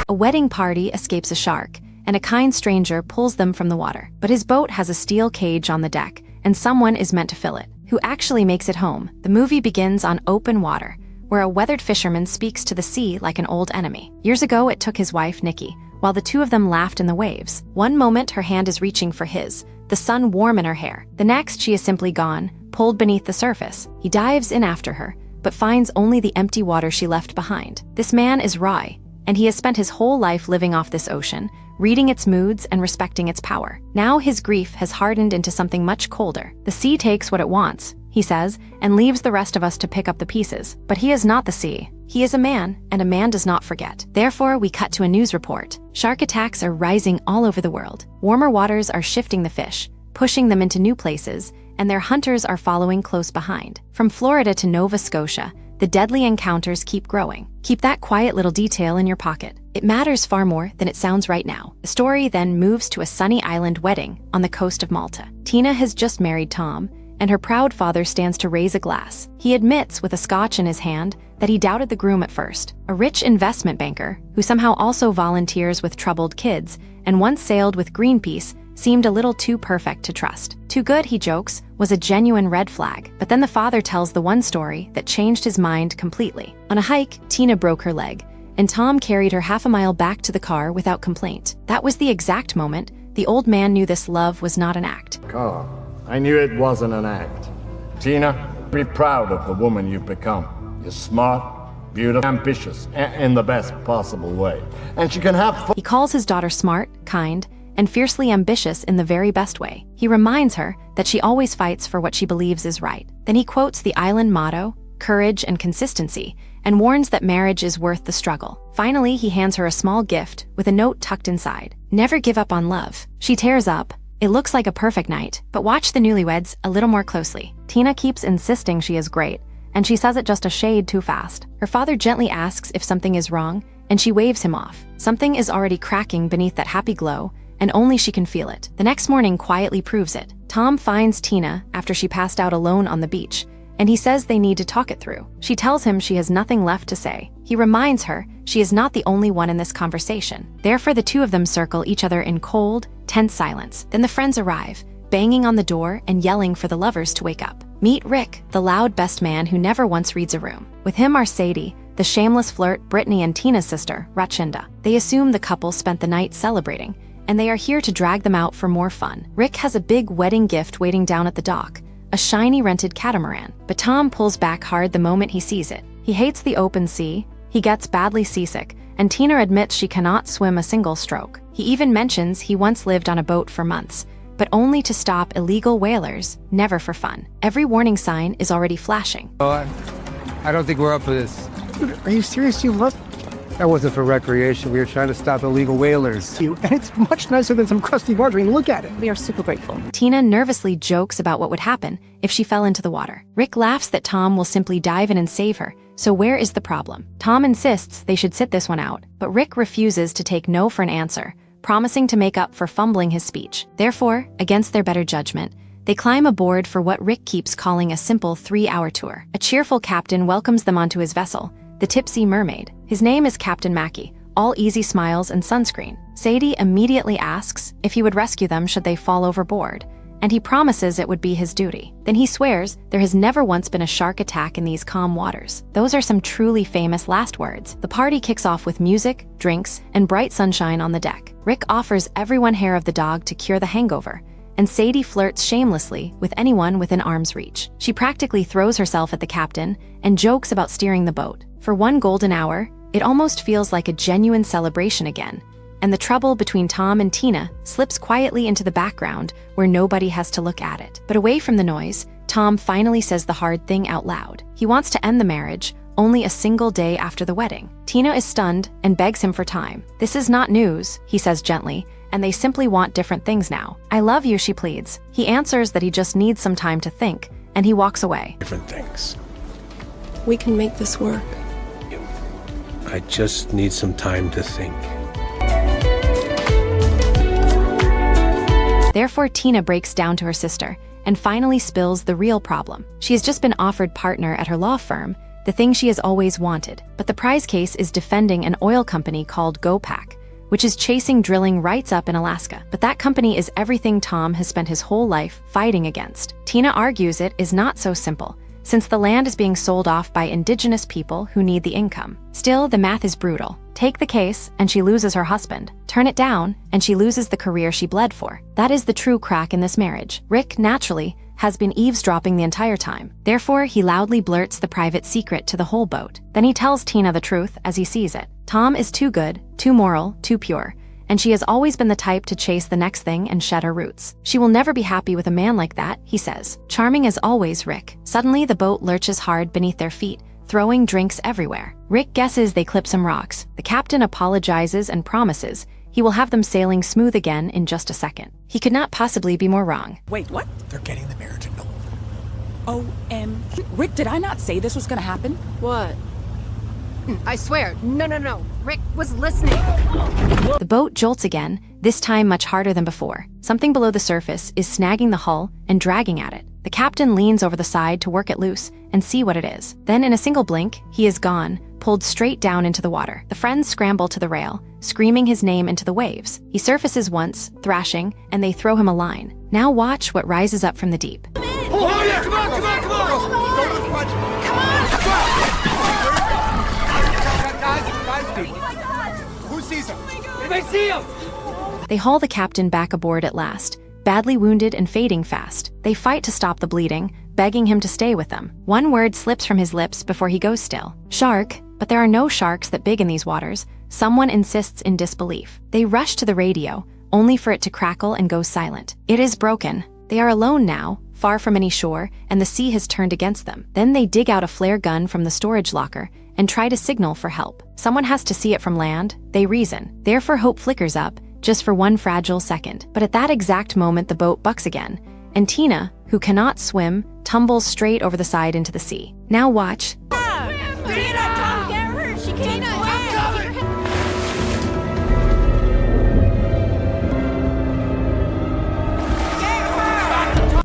A wedding party escapes a shark, and a kind stranger pulls them from the water. But his boat has a steel cage on the deck, and someone is meant to fill it. Who actually makes it home? The movie begins on open water, where a weathered fisherman speaks to the sea like an old enemy. Years ago, it took his wife, Nikki, while the two of them laughed in the waves. One moment, her hand is reaching for his, the sun warm in her hair. The next, she is simply gone, pulled beneath the surface. He dives in after her, but finds only the empty water she left behind. This man is Rai, and he has spent his whole life living off this ocean, reading its moods and respecting its power. Now his grief has hardened into something much colder. The sea takes what it wants, he says, and leaves the rest of us to pick up the pieces. But he is not the sea. He is a man, and a man does not forget. Therefore, we cut to a news report. Shark attacks are rising all over the world. Warmer waters are shifting the fish, pushing them into new places, and their hunters are following close behind. From Florida to Nova Scotia, the deadly encounters keep growing. Keep that quiet little detail in your pocket. It matters far more than it sounds right now. The story then moves to a sunny island wedding on the coast of Malta. Tina has just married Tom, and her proud father stands to raise a glass. He admits, with a scotch in his hand, that he doubted the groom at first. A rich investment banker, who somehow also volunteers with troubled kids and once sailed with Greenpeace, seemed a little too perfect to trust. Too good, he jokes, was a genuine red flag. But then the father tells the one story that changed his mind completely. On a hike, Tina broke her leg, and Tom carried her half a mile back to the car without complaint. That was the exact moment the old man knew this love was not an act. Carl, I knew it wasn't an act. Tina, be proud of the woman you've become. You're smart, beautiful, ambitious, in the best possible way. And she can have fun. He calls his daughter smart, kind, and fiercely ambitious in the very best way. He reminds her that she always fights for what she believes is right. Then he quotes the island motto, courage and consistency, and warns that marriage is worth the struggle. Finally, he hands her a small gift with a note tucked inside. Never give up on love. She tears up. It looks like a perfect night, but watch the newlyweds a little more closely. Tina keeps insisting she is great, and she says it just a shade too fast. Her father gently asks if something is wrong, and she waves him off. Something is already cracking beneath that happy glow, and only she can feel it. The next morning quietly proves it. Tom finds Tina after she passed out alone on the beach, and he says they need to talk it through. She tells him she has nothing left to say. He reminds her she is not the only one in this conversation. Therefore, the two of them circle each other in cold, tense silence. Then the friends arrive, banging on the door and yelling for the lovers to wake up. Meet Rick, the loud best man who never once reads a room. With him are Sadie, the shameless flirt, Brittany, and Tina's sister, Rachinda. They assume the couple spent the night celebrating, and they are here to drag them out for more fun. Rick has a big wedding gift waiting down at the dock, a shiny rented catamaran. But Tom pulls back hard the moment he sees it. He hates the open sea, he gets badly seasick, and Tina admits she cannot swim a single stroke. He even mentions he once lived on a boat for months, but only to stop illegal whalers, never for fun. Every warning sign is already flashing. Oh, I don't think we're up for this. Dude, are you serious? You love... That wasn't for recreation. We were trying to stop illegal whalers. you, and it's much nicer than some crusty margarine. Look at it. We are super grateful. Tina nervously jokes about what would happen if she fell into the water. Rick laughs that Tom will simply dive in and save her. So where is the problem? Tom insists they should sit this one out, but Rick refuses to take no for an answer, promising to make up for fumbling his speech. Therefore, against their better judgment, they climb aboard for what Rick keeps calling a simple 3-hour tour. A cheerful captain welcomes them onto his vessel, the Tipsy Mermaid. His name is Captain Mackey, all easy smiles and sunscreen. Sadie immediately asks if he would rescue them should they fall overboard, and he promises it would be his duty. Then he swears there has never once been a shark attack in these calm waters. Those are some truly famous last words. The party kicks off with music, drinks, and bright sunshine on the deck. Rick offers everyone hair of the dog to cure the hangover, and Sadie flirts shamelessly with anyone within arm's reach. She practically throws herself at the captain and jokes about steering the boat. For one golden hour, it almost feels like a genuine celebration again, and the trouble between Tom and Tina slips quietly into the background where nobody has to look at it. But away from the noise, Tom finally says the hard thing out loud. He wants to end the marriage only a single day after the wedding. Tina is stunned and begs him for time. This is not news, he says gently, and they simply want different things now. I love you, she pleads. He answers that he just needs some time to think, and he walks away. Different things. We can make this work. I just need some time to think. Therefore, Tina breaks down to her sister and finally spills the real problem. She has just been offered partner at her law firm, the thing she has always wanted. But the prize case is defending an oil company called GoPac, which is chasing drilling rights up in Alaska. But that company is everything Tom has spent his whole life fighting against. Tina argues it is not so simple, since the land is being sold off by indigenous people who need the income. Still, the math is brutal. Take the case, and she loses her husband. Turn it down, and she loses the career she bled for. That is the true crack in this marriage. Rick, naturally, has been eavesdropping the entire time. Therefore, he loudly blurts the private secret to the whole boat. Then he tells Tina the truth as he sees it. Tom is too good, too moral, too pure, and she has always been the type to chase the next thing and shed her roots. She will never be happy with a man like that, he says. Charming as always, Rick. Suddenly, the boat lurches hard beneath their feet, throwing drinks everywhere. Rick guesses they clip some rocks. The captain apologizes and promises he will have them sailing smooth again in just a second. He could not possibly be more wrong. Wait, what? They're getting the marriage annulled. Rick, did I not say this was gonna happen? What? I swear, no. Rick was listening. The boat jolts again, this time much harder than before. Something below the surface is snagging the hull and dragging at it. The captain leans over the side to work it loose and see what it is. Then in a single blink, he is gone, pulled straight down into the water. The friends scramble to the rail, screaming his name into the waves. He surfaces once, thrashing, and they throw him a line. Now watch what rises up from the deep. Oh, yeah, come on! Don't lose much. Come on! Who sees him? Anybody see him? They haul the captain back aboard at last, badly wounded and fading fast. They fight to stop the bleeding, begging him to stay with them. One word slips from his lips before he goes still. Shark, but there are no sharks that big in these waters. Someone insists in disbelief. They rush to the radio, only for it to crackle and go silent. It is broken. They are alone now, far from any shore, and the sea has turned against them. Then they dig out a flare gun from the storage locker and try to signal for help. Someone has to see it from land, they reason. Therefore hope flickers up, just for one fragile second. But at that exact moment the boat bucks again, and Tina, who cannot swim, tumbles straight over the side into the sea. Now watch.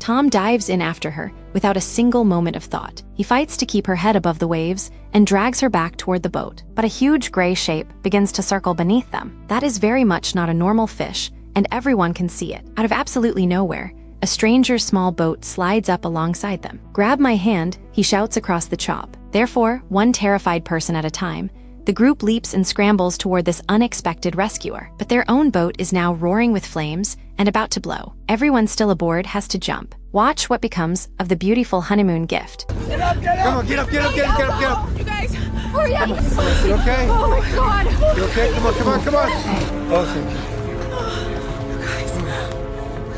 Tom dives in after her, without a single moment of thought. He fights to keep her head above the waves and drags her back toward the boat. But a huge gray shape begins to circle beneath them. That is very much not a normal fish, and everyone can see it. Out of absolutely nowhere, a stranger's small boat slides up alongside them. "Grab my hand," he shouts across the chop. Therefore, one terrified person at a time, the group leaps and scrambles toward this unexpected rescuer. But their own boat is now roaring with flames and about to blow. Everyone still aboard has to jump. Watch what becomes of the beautiful honeymoon gift. Get up! Come on, get up! You guys, hurry up! You okay? Oh my God! You okay? Come on!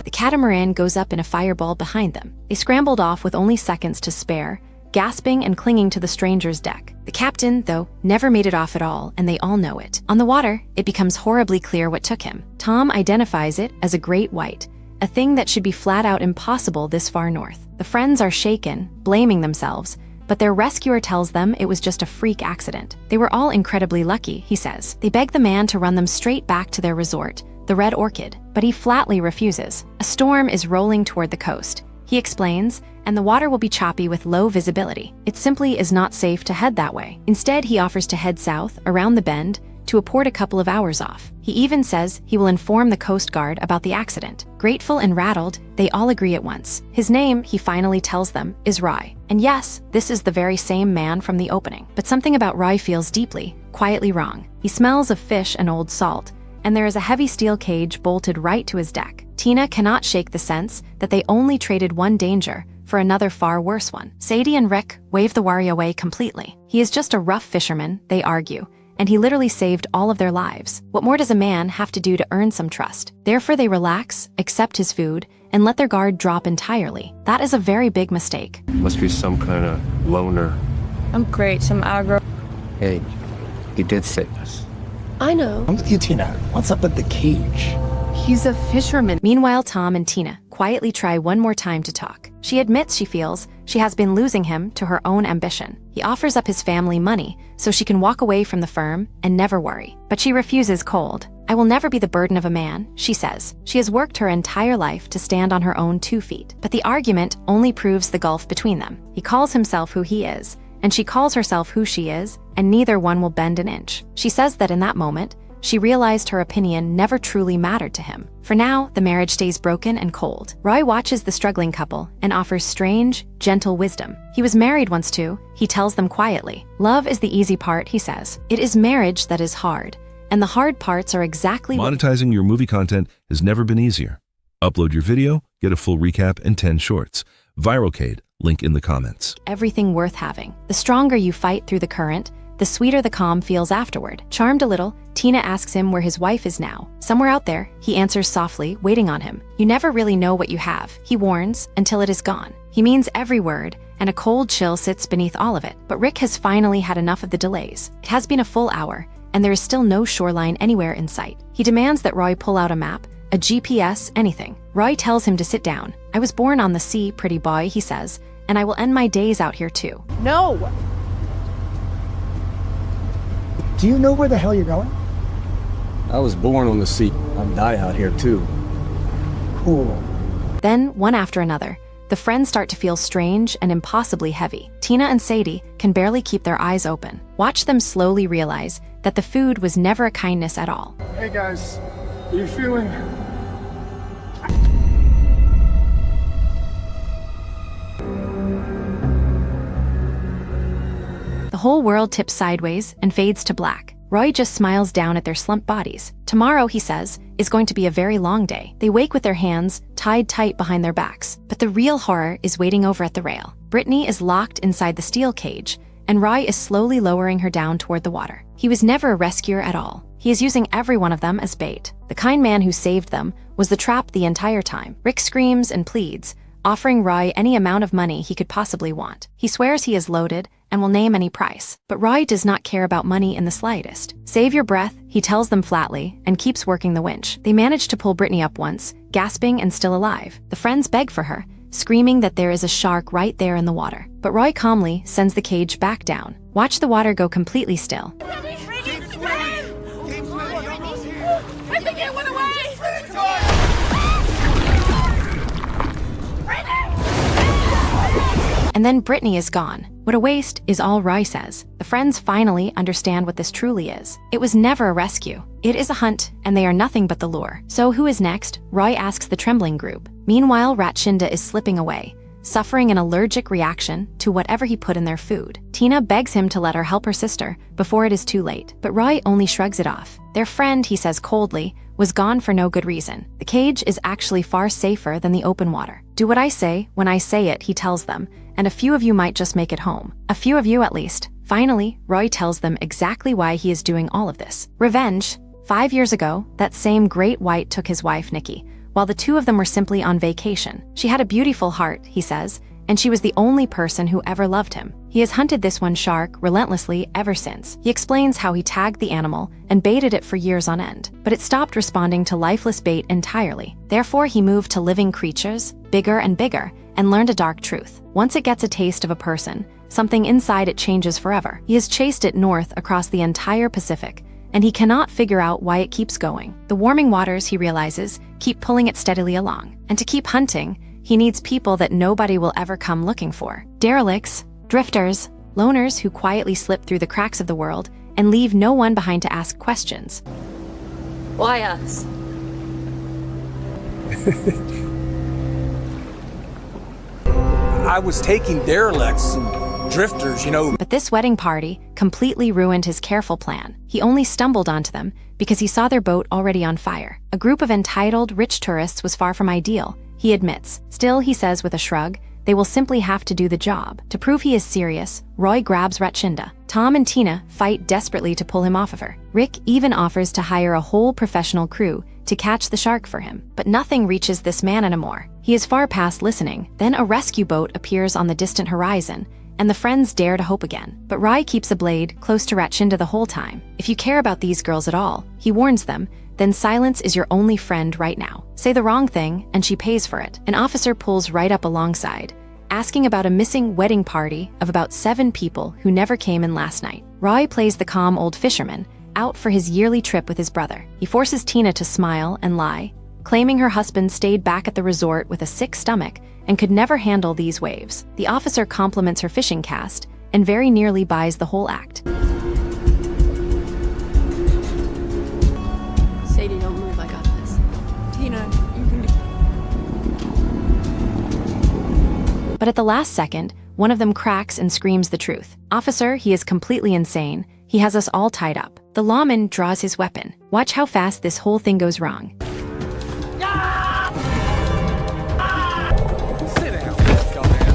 The catamaran goes up in a fireball behind them. They scrambled off with only seconds to spare, gasping and clinging to the stranger's deck. The captain, though, never made it off at all, and they all know it. On the water, it becomes horribly clear what took him. Tom identifies it as a great white, a thing that should be flat out impossible this far north. The friends are shaken, blaming themselves, but their rescuer tells them it was just a freak accident. They were all incredibly lucky, he says. They beg the man to run them straight back to their resort, the Red Orchid, but he flatly refuses. A storm is rolling toward the coast, he explains, and the water will be choppy with low visibility. It simply is not safe to head that way. Instead, he offers to head south, around the bend, to a port a couple of hours off. He even says he will inform the Coast Guard about the accident. Grateful and rattled, they all agree at once. His name, he finally tells them, is Roy. And yes, this is the very same man from the opening. But something about Roy feels deeply, quietly wrong. He smells of fish and old salt, and there is a heavy steel cage bolted right to his deck. Tina cannot shake the sense that they only traded one danger for another far worse one. Sadie and Rick wave the worry away completely. He is just a rough fisherman, they argue, and he literally saved all of their lives. What more does a man have to do to earn some trust? Therefore they relax, accept his food, and let their guard drop entirely. That is a very big mistake. Must be some kind of loner. I'm great, some aggro. Hey, he did save us. I know. I'm with you, Tina. What's up with the cage? He's a fisherman. Meanwhile, Tom and Tina quietly try one more time to talk. She admits she feels she has been losing him to her own ambition. He offers up his family money so she can walk away from the firm and never worry. But she refuses cold. "I will never be the burden of a man," she says. She has worked her entire life to stand on her own 2 feet. But the argument only proves the gulf between them. He calls himself who he is, and she calls herself who she is, and neither one will bend an inch. She says that in that moment, she realized her opinion never truly mattered to him. For now, the marriage stays broken and cold. Roy watches the struggling couple and offers strange, gentle wisdom. He was married once too, he tells them quietly. Love is the easy part, he says. It is marriage that is hard, and the hard parts are exactly Monetizing your movie content has never been easier. Upload your video, get a full recap and 10 shorts. Viralcade, link in the comments. Everything worth having. The stronger you fight through the current, the sweeter the calm feels afterward. Charmed a little, Tina asks him where his wife is now. Somewhere out there, he answers softly, waiting on him. You never really know what you have, he warns, until it is gone. He means every word, and a cold chill sits beneath all of it. But Rick has finally had enough of the delays. It has been a full hour, and there is still no shoreline anywhere in sight. He demands that Roy pull out a map, a GPS, anything. Roy tells him to sit down. I was born on the sea, pretty boy, he says, and I will end my days out here too. No! Do you know where the hell you're going? I was born on the sea. I'll die out here too. Cool. Then, one after another, the friends start to feel strange and impossibly heavy. Tina and Sadie can barely keep their eyes open. Watch them slowly realize that the food was never a kindness at all. Hey guys, are you feeling? The whole world tips sideways and fades to black. Roy just smiles down at their slumped bodies. Tomorrow, he says, is going to be a very long day. They wake with their hands tied tight behind their backs. But the real horror is waiting over at the rail. Brittany is locked inside the steel cage, and Roy is slowly lowering her down toward the water. He was never a rescuer at all. He is using every one of them as bait. The kind man who saved them was the trap the entire time. Rick screams and pleads, offering Roy any amount of money he could possibly want. He swears he is loaded and will name any price. But Roy does not care about money in the slightest. Save your breath, he tells them flatly, and keeps working the winch. They manage to pull Brittany up once, gasping and still alive. The friends beg for her, screaming that there is a shark right there in the water. But Roy calmly sends the cage back down. Watch the water go completely still. And then Brittany is gone. What a waste is all Roy says. The friends finally understand what this truly is. It was never a rescue. It is a hunt, and they are nothing but the lure. So who is next? Roy asks the trembling group. Meanwhile, Ratchinda is slipping away, suffering an allergic reaction to whatever he put in their food. Tina begs him to let her help her sister before it is too late, but Roy only shrugs it off. Their friend, he says coldly, was gone for no good reason. The cage is actually far safer than the open water. Do what I say when I say it, he tells them, and a few of you might just make it home. A few of you at least. Finally, Roy tells them exactly why he is doing all of this. Revenge. 5 years ago, that same great white took his wife, Nikki, while the two of them were simply on vacation. She had a beautiful heart, he says, and she was the only person who ever loved him. He has hunted this one shark relentlessly ever since. He explains how he tagged the animal and baited it for years on end, but it stopped responding to lifeless bait entirely. Therefore, he moved to living creatures, bigger and bigger, and learned a dark truth. Once it gets a taste of a person, something inside it changes forever. He has chased it north across the entire Pacific, and he cannot figure out why it keeps going. The warming waters, he realizes, keep pulling it steadily along. And to keep hunting, he needs people that nobody will ever come looking for. Derelicts, drifters, loners who quietly slip through the cracks of the world and leave no one behind to ask questions. Why us? I was taking derelicts and drifters, But this wedding party completely ruined his careful plan. He only stumbled onto them because he saw their boat already on fire. A group of entitled, rich tourists was far from ideal, he admits. Still, he says with a shrug, they will simply have to do the job. To prove he is serious, Roy grabs Ratchinda. Tom and Tina fight desperately to pull him off of her. Rick even offers to hire a whole professional crew to catch the shark for him. But nothing reaches this man anymore. He is far past listening. Then a rescue boat appears on the distant horizon, and the friends dare to hope again. But Roy keeps a blade close to Ratchinda the whole time. If you care about these girls at all, he warns them, then silence is your only friend right now. Say the wrong thing, and she pays for it. An officer pulls right up alongside, asking about a missing wedding party of about 7 people who never came in last night. Roy plays the calm old fisherman, out for his yearly trip with his brother. He forces Tina to smile and lie, claiming her husband stayed back at the resort with a sick stomach and could never handle these waves. The officer compliments her fishing cast and very nearly buys the whole act. Sadie, don't move. I got this. Tina, you can do... But at the last second, one of them cracks and screams the truth. Officer, he is completely insane. He has us all tied up. The lawman draws his weapon. Watch how fast this whole thing goes wrong. Sit down, dumbass.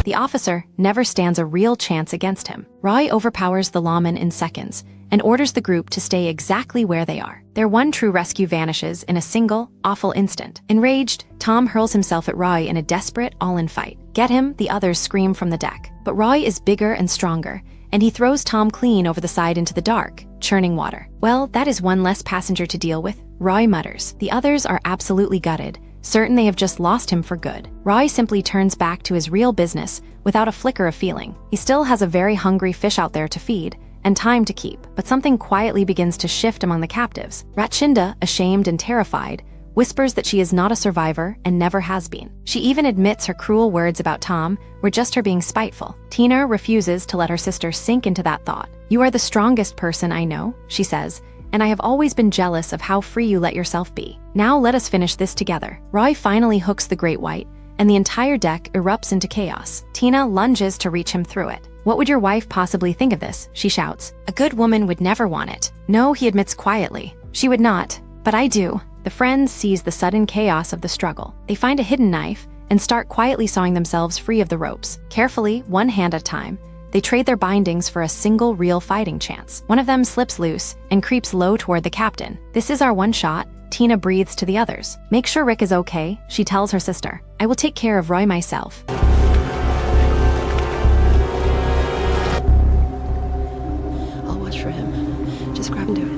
The officer never stands a real chance against him. Roy overpowers the lawman in seconds and orders the group to stay exactly where they are. Their one true rescue vanishes in a single, awful instant. Enraged, Tom hurls himself at Roy in a desperate, all-in fight. Get him, the others scream from the deck. But Roy is bigger and stronger, and he throws Tom clean over the side into the dark, churning water. Well, that is one less passenger to deal with, Roy mutters. The others are absolutely gutted, certain they have just lost him for good. Roy simply turns back to his real business without a flicker of feeling. He still has a very hungry fish out there to feed, and time to keep, but something quietly begins to shift among the captives. Ratchinda, ashamed and terrified, whispers that she is not a survivor and never has been. She even admits her cruel words about Tom were just her being spiteful. Tina refuses to let her sister sink into that thought. You are the strongest person I know, she says, and I have always been jealous of how free you let yourself be. Now let us finish this together. Roy finally hooks the great white, and the entire deck erupts into chaos. Tina lunges to reach him through it. What would your wife possibly think of this? She shouts. A good woman would never want it. No, he admits quietly. She would not, but I do. The friends seize the sudden chaos of the struggle. They find a hidden knife and start quietly sawing themselves free of the ropes. Carefully, one hand at a time, they trade their bindings for a single real fighting chance. One of them slips loose and creeps low toward the captain. This is our one shot. Tina breathes to the others. Make sure Rick is okay, she tells her sister. I will take care of Roy myself. I'll watch for him. Just grab and do it.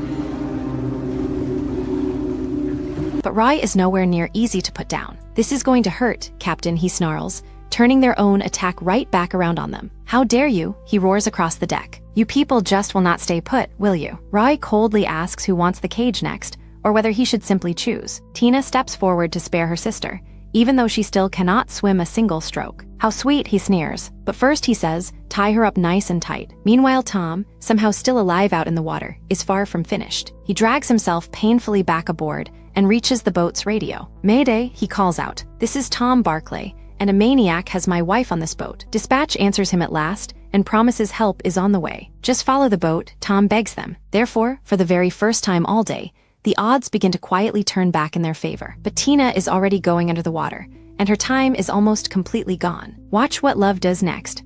But Roy is nowhere near easy to put down. This is going to hurt, Captain, he snarls, turning their own attack right back around on them. How dare you, he roars across the deck. You people just will not stay put, will you? Roy coldly asks who wants the cage next, or whether he should simply choose. Tina steps forward to spare her sister, even though she still cannot swim a single stroke. How sweet, he sneers. But first, he says, tie her up nice and tight. Meanwhile, Tom, somehow still alive out in the water, is far from finished. He drags himself painfully back aboard and reaches the boat's radio. Mayday, he calls out. This is Tom Barclay, and a maniac has my wife on this boat. Dispatch answers him at last and promises help is on the way. Just follow the boat, Tom begs them. Therefore, for the very first time all day, the odds begin to quietly turn back in their favor. But Tina is already going under the water, and her time is almost completely gone. Watch what love does next.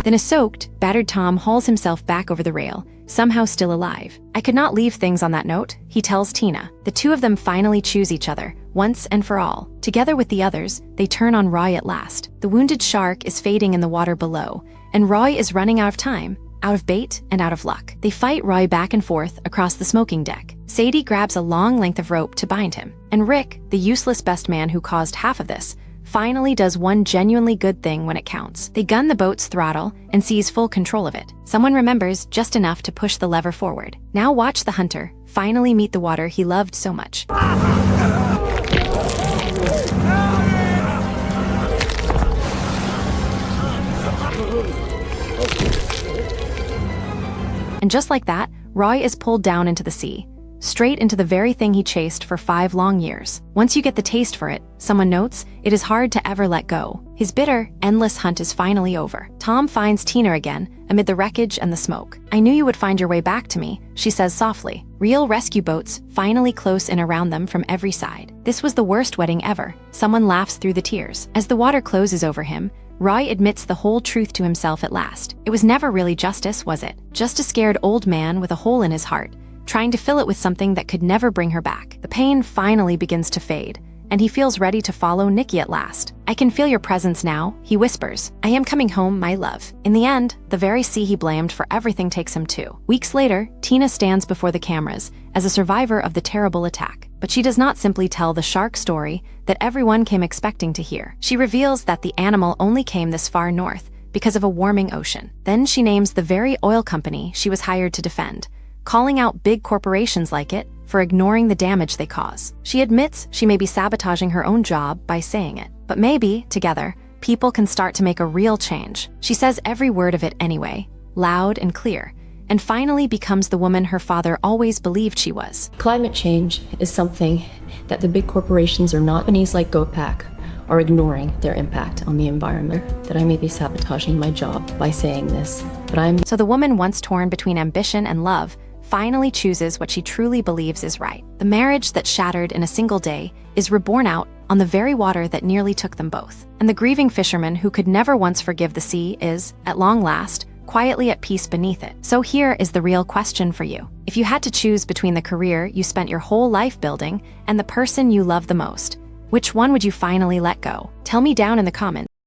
Then a soaked, battered Tom hauls himself back over the rail, somehow still alive. I could not leave things on that note, he tells Tina. The two of them finally choose each other, once and for all. Together with the others, they turn on Roy at last. The wounded shark is fading in the water below, and Roy is running out of time, out of bait, and out of luck. They fight Roy back and forth across the smoking deck. Sadie grabs a long length of rope to bind him, and Rick, the useless best man who caused half of this, finally does one genuinely good thing when it counts. They gun the boat's throttle and seize full control of it. Someone remembers just enough to push the lever forward. Now watch the hunter finally meet the water he loved so much. And just like that, Roy is pulled down into the sea, straight into the very thing he chased for 5 long years. Once you get the taste for it, someone notes, it is hard to ever let go. His bitter, endless hunt is finally over. Tom finds Tina again, amid the wreckage and the smoke. I knew you would find your way back to me, she says softly. Real rescue boats finally close in around them from every side. This was the worst wedding ever. Someone laughs through the tears. As the water closes over him, Roy admits the whole truth to himself at last. It was never really justice, was it? Just a scared old man with a hole in his heart, trying to fill it with something that could never bring her back. The pain finally begins to fade, and he feels ready to follow Nikki at last. I can feel your presence now, he whispers. I am coming home, my love. In the end, the very sea he blamed for everything takes him to. Weeks later, Tina stands before the cameras as a survivor of the terrible attack. But she does not simply tell the shark story that everyone came expecting to hear. She reveals that the animal only came this far north because of a warming ocean. Then she names the very oil company she was hired to defend, calling out big corporations like it for ignoring the damage they cause. She admits she may be sabotaging her own job by saying it, but maybe, together, people can start to make a real change. She says every word of it anyway, loud and clear, and finally becomes the woman her father always believed she was. Climate change is something that the big corporations are not. Companies like GoPack are ignoring their impact on the environment, that I may be sabotaging my job by saying this, but I'm... So the woman once torn between ambition and love finally chooses what she truly believes is right. The marriage that shattered in a single day is reborn out on the very water that nearly took them both. And the grieving fisherman who could never once forgive the sea is, at long last, quietly at peace beneath it. So here is the real question for you. If you had to choose between the career you spent your whole life building and the person you love the most, which one would you finally let go? Tell me down in the comments.